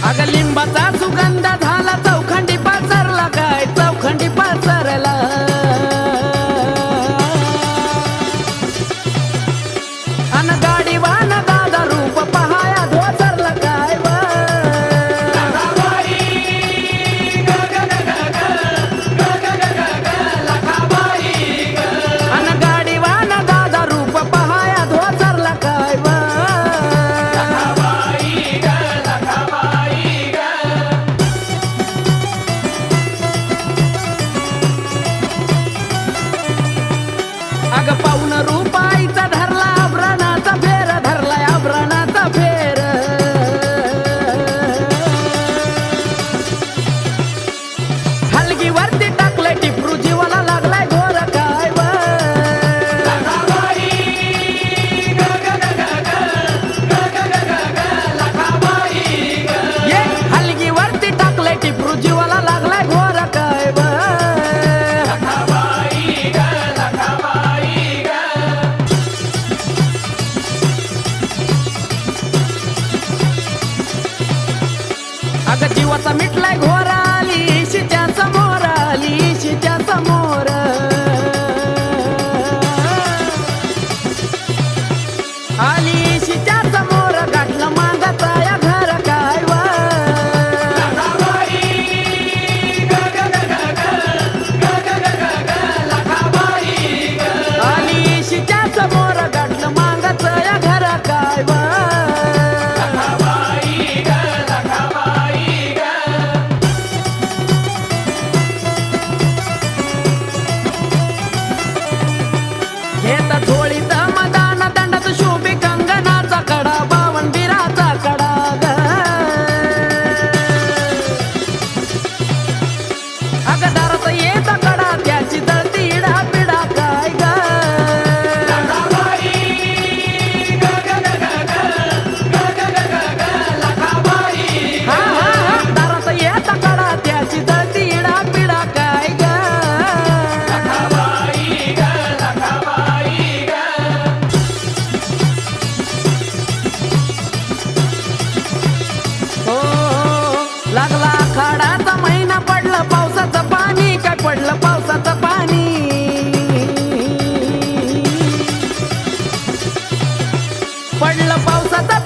अग लिंबाचा सुगंध झाला चौखंडी पसरला काय चौखंडी पसरला अन गाडी वाहन दादा रूप पहाया धोसरला काय अन गाडी वाहन दादा रूप पहाया धोसरला काय अग पाऊन रुपाईचा धरला आभरणाचा फेर धरलाय आभरणाचा फेर हलगीवरती टाकलंय टिपरू जीवाला लागलाय घोर काय ये हलगीवरती टाकलंय टिपरू जीवाला लागलाय घोर काय अग जीवाचा मिटलाय घोर आली इशीच्या समोर आली इशीच्या समोर आली इशीच्या समोर गाठलं मागाचा या घर काय आली इशीच्या समोर गाठलं मागाचं या घर काय घेत झोळीत मदान दंडात शोभे कंगनाचा कडा बावनबिराचा कडा ग अग दारात येत कडा त्याची जळती इडा पिडा काय ग हा हा हा दारात येत कडा त्याची जळती इडा पिडा काय ग हो लागला आखाडाचा महिना पडलं पावसाचं पाणी काय पडलं पावसाचं पाणी पडलं पावसाचं